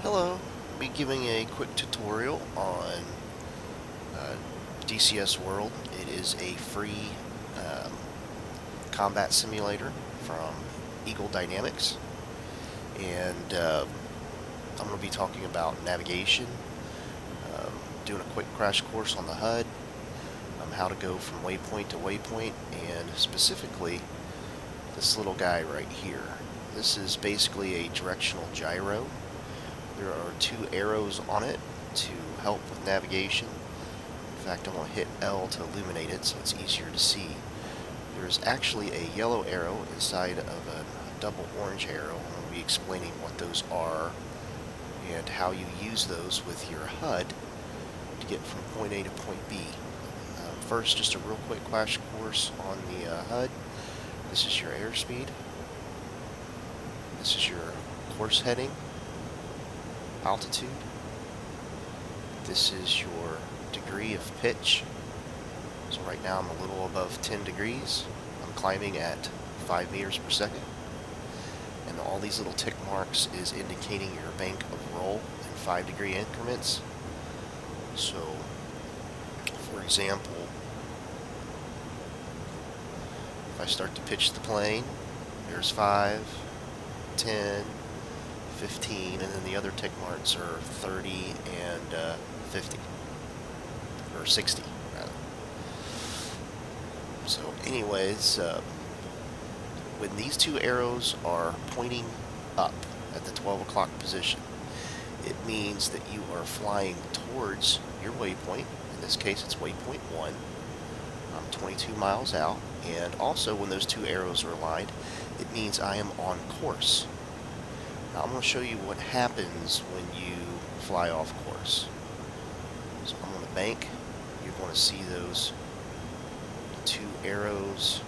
Hello, I'll be giving a quick tutorial on DCS World. It is a free um, combat simulator from Eagle Dynamics, and I'm going to be talking about navigation, um, doing a quick crash course on the HUD, how to go from waypoint to waypoint, and specifically this little guy right here. This is basically a directional gyro. There are two arrows on it to help with navigation. In fact, I'm going to hit L to illuminate it so it's easier to see. There's actually a yellow arrow inside of a double orange arrow. I'm going to be explaining what those are and how you use those with your HUD to get from point A to point B. First, just a real quick crash course on the HUD. This is your airspeed. This is your course heading. Altitude. This is your degree of pitch. So right now I'm a little above 10 degrees. I'm climbing at 5 meters per second. And all these little tick marks is indicating your bank of roll in 5-degree increments. So, for example, if I start to pitch the plane, there's 5, 10, 15, and then the other tick marks are 30 and 50, or 60 rather. So anyways, when these two arrows are pointing up at the 12 o'clock position, it means that you are flying towards your waypoint. In this case it's waypoint 1. I'm 22 miles out, and also when those two arrows are aligned, it means I am on course. Now I'm going to show you what happens when you fly off course. So I'm on the bank. You're going to see those two arrows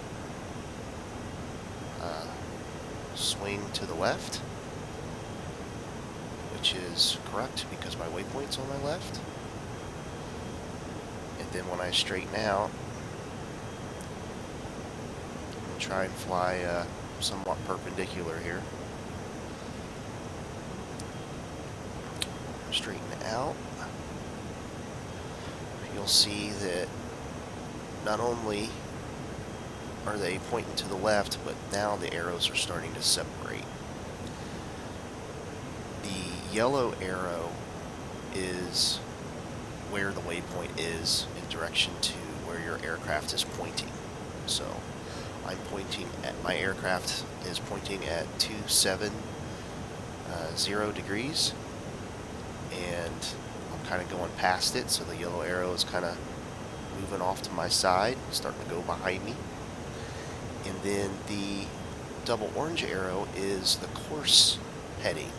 swing to the left, which is correct because my waypoint's on my left. And then when I straighten out, I'm going to try and fly somewhat perpendicular here. Straighten out, you'll see that not only are they pointing to the left, but now the arrows are starting to separate. The yellow arrow is where the waypoint is in direction to where your aircraft is pointing. So I'm pointing at, my aircraft is pointing at 270 degrees. And I'm kind of going past it, so the yellow arrow is kind of moving off to my side, starting to go behind me. And then the double orange arrow is the course heading.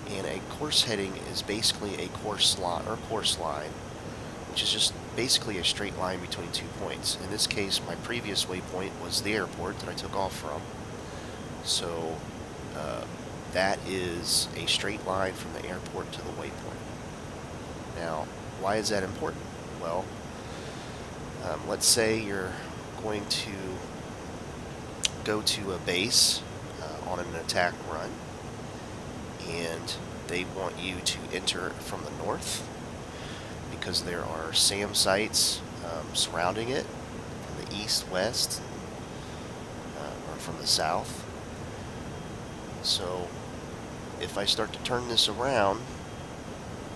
And a course heading is basically a course line, which is just basically a straight line between 2 points. In this case, my previous waypoint was the airport that I took off from. So that is a straight line from the airport to the waypoint. Now, why is that important? Well, let's say you're going to go to a base on an attack run, and they want you to enter from the north because there are SAM sites surrounding it from the east, west, or from the south. So if I start to turn this around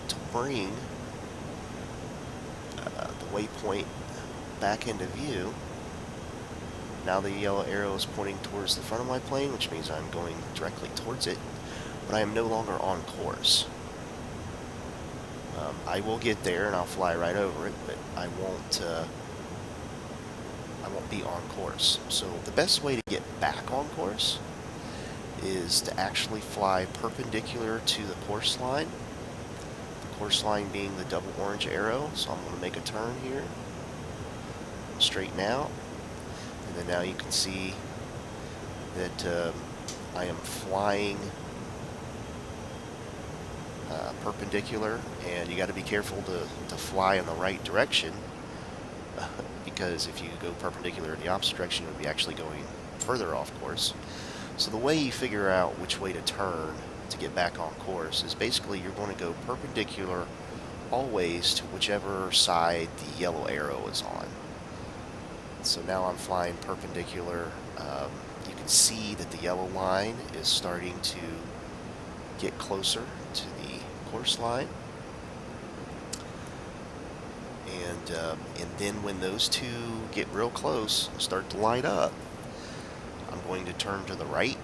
to bring the waypoint back into view, now the yellow arrow is pointing towards the front of my plane, which means I'm going directly towards it, but I am no longer on course. I will get there and I'll fly right over it, but I won't be on course. So the best way to get back on course is to actually fly perpendicular to the course line. The course line being the double orange arrow. So I'm going to make a turn here, straighten out, and then now you can see that I am flying perpendicular, and you got to be careful to fly in the right direction because if you go perpendicular in the opposite direction, you would be actually going further off course. So the way you figure out which way to turn to get back on course is basically you're going to go perpendicular always to whichever side the yellow arrow is on. So now I'm flying perpendicular. You can see that the yellow line is starting to get closer to the course line. And then when those two get real close, start to line up, I'm going to turn to the right,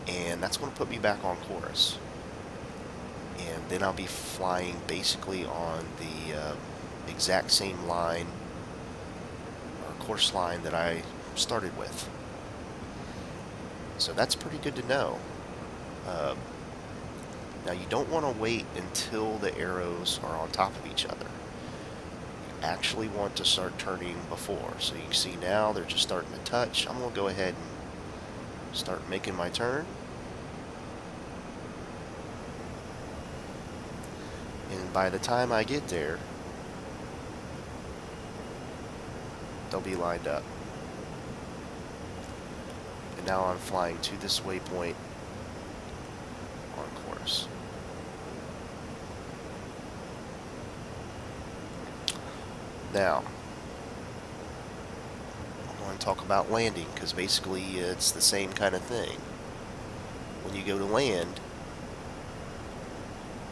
and that's going to put me back on course. And then I'll be flying basically on the exact same line or course line that I started with. So that's pretty good to know. Now you don't want to wait until the arrows are on top of each other. You actually want to start turning before. So you can see now they're just starting to touch. I'm going to go ahead and start making my turn. And by the time I get there, they'll be lined up. And now I'm flying to this waypoint on course. Now, I want to talk about landing, because basically it's the same kind of thing. When you go to land,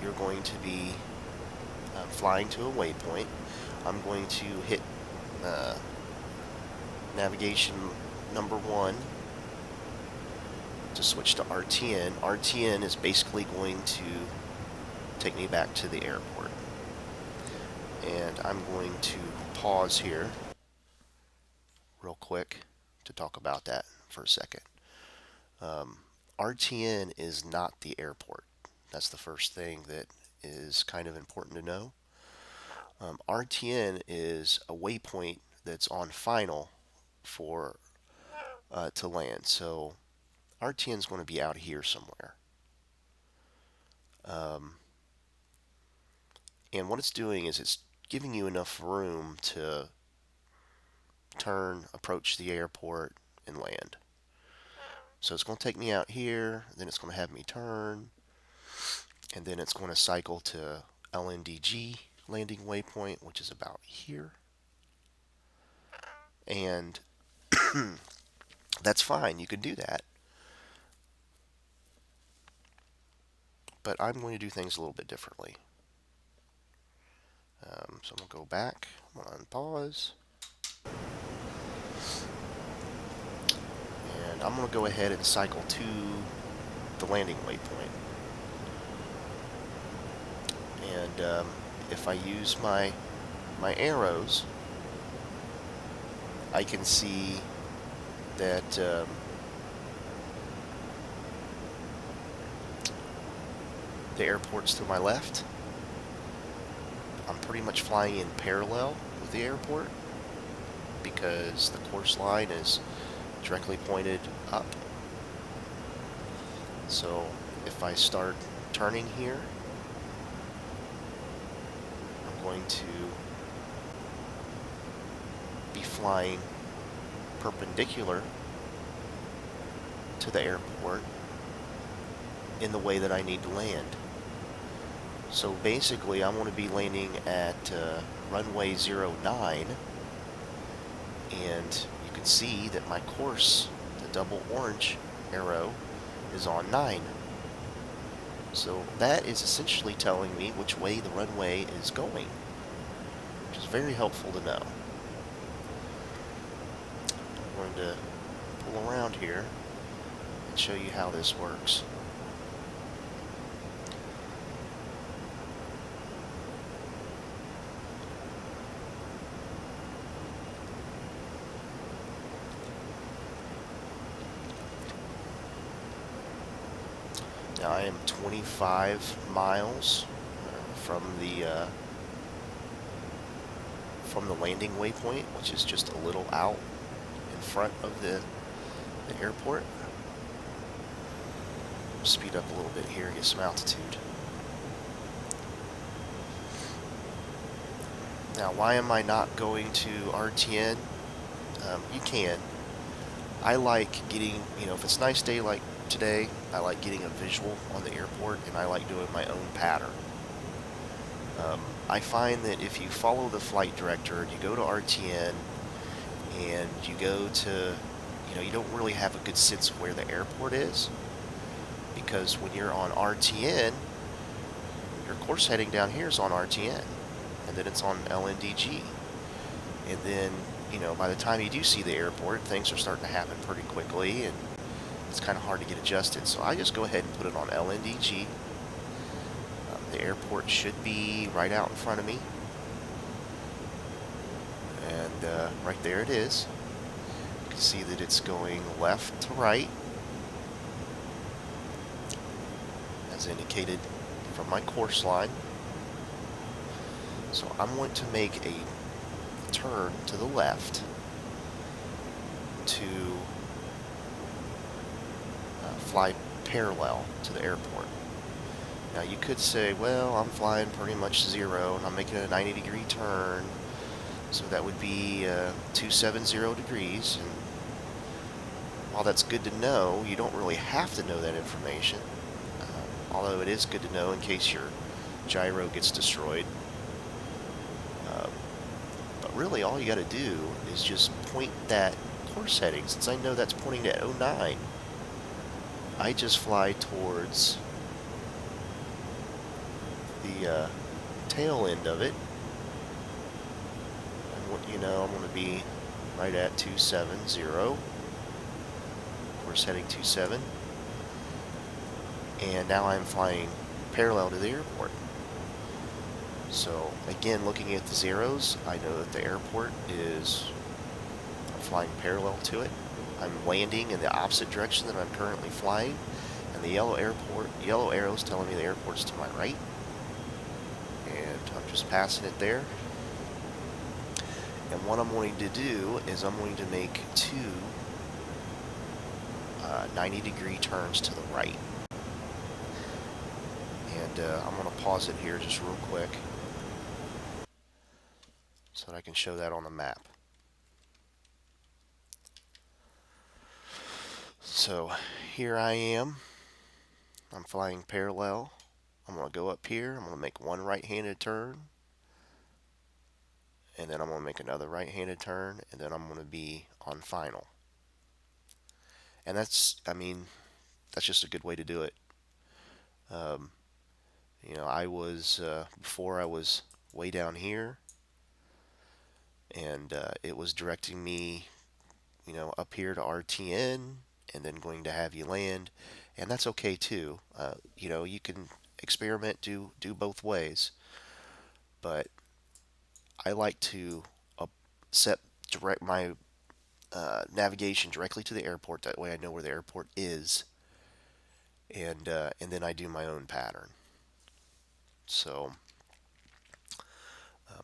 you're going to be flying to a waypoint. I'm going to hit navigation number 1 to switch to RTN. RTN is basically going to take me back to the airport. And I'm going to pause here real quick to talk about that for a second. RTN is not the airport. That's the first thing that is kind of important to know. RTN is a waypoint that's on final for to land. So RTN is going to be out here somewhere. And what it's doing is it's giving you enough room to turn, approach the airport, and land. So it's going to take me out here, then it's going to have me turn, and then it's going to cycle to LNDG landing waypoint, which is about here. And that's fine, you can do that. But I'm going to do things a little bit differently. So I'm going to go back, I'm going to unpause. And I'm going to go ahead and cycle to the landing waypoint. And if I use my arrows, I can see that the airport's to my left. I'm pretty much flying in parallel with the airport because the course line is directly pointed up. So if I start turning here, I'm going to be flying perpendicular to the airport in the way that I need to land. So basically I'm going to be landing at runway 09, and you can see that my course, the double orange arrow, is on 9. So that is essentially telling me which way the runway is going, which is very helpful to know. I'm going to pull around here and show you how this works. Now I am 25 miles from the landing waypoint, which is just a little out in front of the airport. Speed up a little bit here, get some altitude. Now, why am I not going to RTN? You can. I like getting, if it's a nice day like today. I like getting a visual on the airport, and I like doing my own pattern. I find that if you follow the flight director and you go to RTN and you go to, you don't really have a good sense of where the airport is, because when you're on RTN, your course heading down here is on RTN, and then it's on LNDG. And then, by the time you do see the airport, things are starting to happen pretty quickly, and it's kind of hard to get adjusted. So I just go ahead and put it on LNDG. The airport should be right out in front of me. And right there it is. You can see that it's going left to right, as indicated from my course line. So I'm going to make a turn to the left to fly parallel to the airport. Now you could say, well, I'm flying pretty much 0 and I'm making a 90-degree turn, so that would be 270 degrees. And while that's good to know, you don't really have to know that information, although it is good to know in case your gyro gets destroyed. But really all you got to do is just point that course heading. Since I know that's pointing to 09, I just fly towards the tail end of it. And I'm going to be right at 270. Course heading 27. And now I'm flying parallel to the airport. So again, looking at the zeros, I know that the airport is, I'm flying parallel to it. I'm landing in the opposite direction that I'm currently flying, and the yellow arrow is telling me the airport's to my right, and I'm just passing it there. And what I'm going to do is I'm going to make two 90-degree turns to the right. And I'm going to pause it here just real quick so that I can show that on the map. So here I am. I'm flying parallel. I'm going to go up here. I'm going to make one right-handed turn. And then I'm going to make another right-handed turn. And then I'm going to be on final. And that's just a good way to do it. Before I was way down here, and it was directing me, up here to RTN, and then going to have you land, and that's okay too. You can experiment, do both ways, but I like to direct my navigation directly to the airport. That way I know where the airport is, and then I do my own pattern. So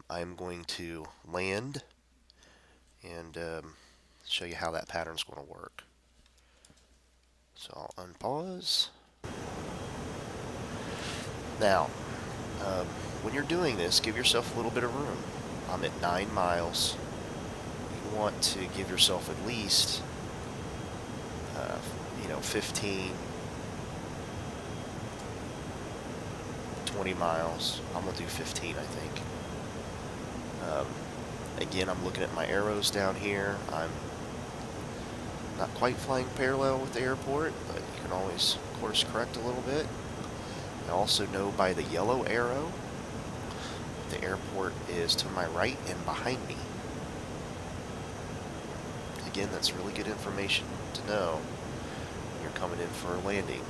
I'm going to land and show you how that pattern's going to work. So I'll unpause. Now, when you're doing this, give yourself a little bit of room. I'm at 9 miles. You want to give yourself at least, 15, 20 miles. I'm going to do 15, I think. Again, I'm looking at my arrows down here. I'm not quite flying parallel with the airport, but you can always course correct a little bit. I also know by the yellow arrow the airport is to my right and behind me. Again, that's really good information to know when you're coming in for a landing.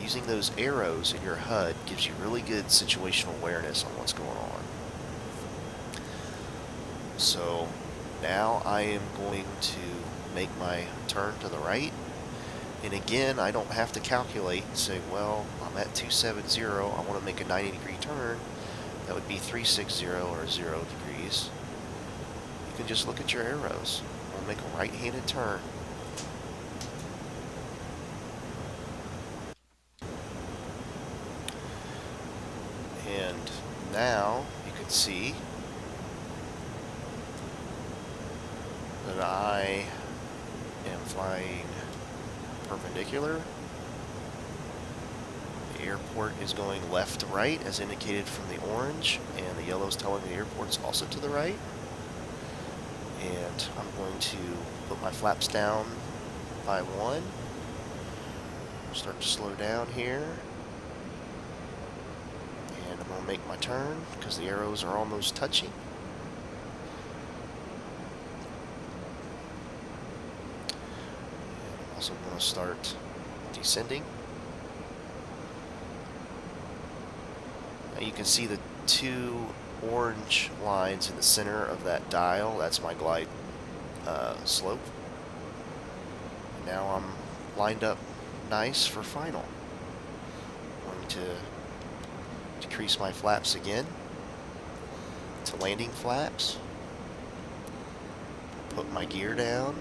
Using those arrows in your HUD gives you really good situational awareness on what's going on. So now I am going to make my turn to the right. And again, I don't have to calculate and say, well, I'm at 270, I want to make a 90-degree turn. That would be 360 or 0 degrees. You can just look at your arrows. We'll make a right-handed turn. And now you can see that I am flying perpendicular airport is going left to right as indicated from the orange, and the yellow is telling me the airport's also to the right. And I'm going to put my flaps down by 1. Start to slow down here. And I'm going to make my turn because the arrows are almost touching. And I'm also going to start descending. Now you can see the 2 orange lines in the center of that dial. That's my glide slope. And now I'm lined up nice for final. I'm going to decrease my flaps again to landing flaps. Put my gear down.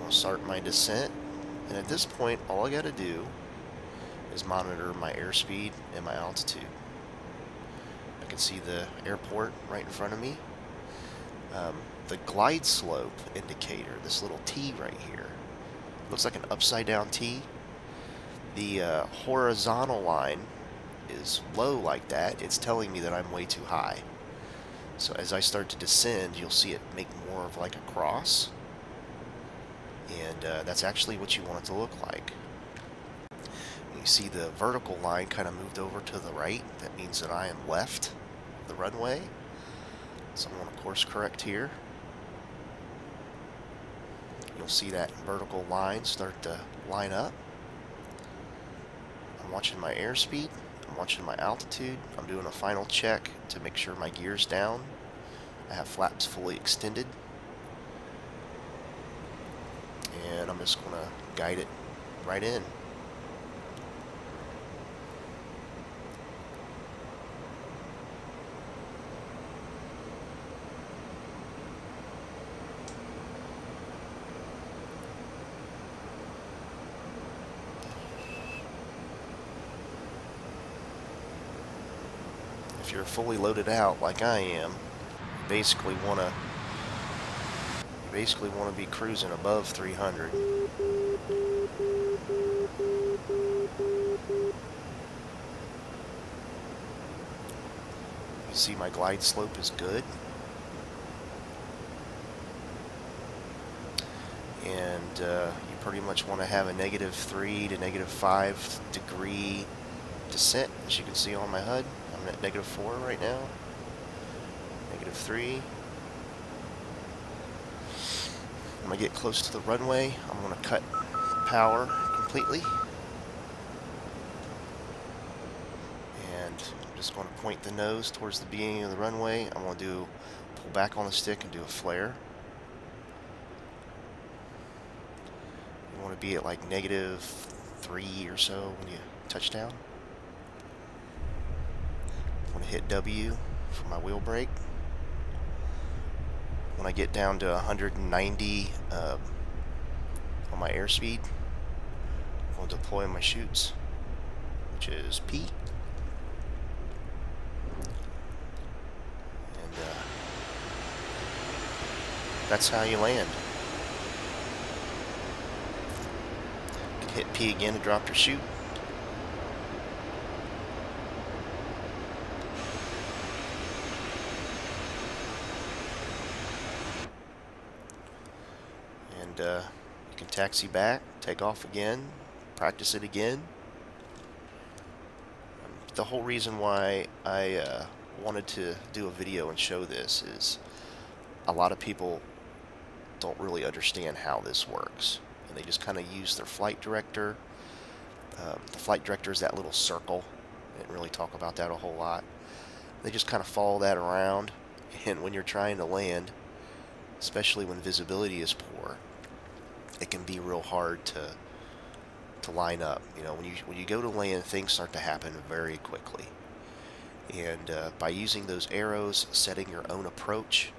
I'll start my descent. And at this point, all I got to do is monitor my airspeed and my altitude. I can see the airport right in front of me. The glide slope indicator, this little T right here, looks like an upside down T. The horizontal line is low like that. It's telling me that I'm way too high. So as I start to descend, you'll see it make more of like a cross. And that's actually what you want it to look like. You see the vertical line kind of moved over to the right. That means that I am left the runway. So I'm going to course correct here. You'll see that vertical line start to line up. I'm watching my airspeed. I'm watching my altitude. I'm doing a final check to make sure my gear's down. I have flaps fully extended. And I'm just going to guide it right in. If you're fully loaded out like I am, you basically want to be cruising above 300. You see my glide slope is good. And you pretty much want to have a -3 to -5 degree descent, as you can see on my HUD. I'm at -4 right now. -3. When I get close to the runway, I'm going to cut power completely. And I'm just going to point the nose towards the beginning of the runway. I'm going to pull back on the stick and do a flare. You want to be at like -3 or so when you touch down. I'm going to hit W for my wheel brake. When I get down to 190 on my airspeed, I'll deploy my chutes, which is P. And that's how you land. You can hit P again to drop your chute. You can taxi back, take off again, practice it again. The whole reason why I wanted to do a video and show this is a lot of people don't really understand how this works, and they just kind of use their flight director. The flight director is that little circle. I didn't really talk about that a whole lot. They just kind of follow that around, and when you're trying to land, especially when visibility is poor, it can be real hard to line up. You know, when you go to land, things start to happen very quickly. And by using those arrows, setting your own approach,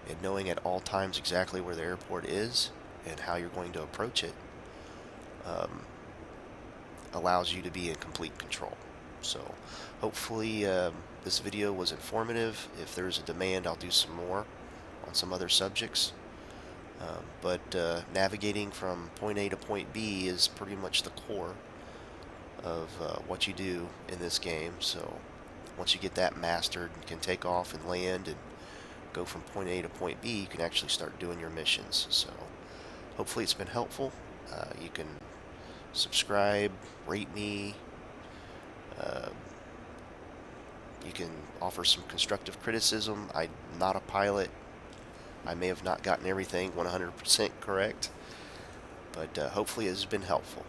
and knowing at all times exactly where the airport is and how you're going to approach it, allows you to be in complete control. So hopefully this video was informative. If there's a demand, I'll do some more on some other subjects. But navigating from point A to point B is pretty much the core of what you do in this game. So once you get that mastered, you can take off and land and go from point A to point B. You can actually start doing your missions. So hopefully it's been helpful. You can subscribe, rate me. Uh, you can offer some constructive criticism. I'm not a pilot. I may have not gotten everything 100% correct, but hopefully it has been helpful.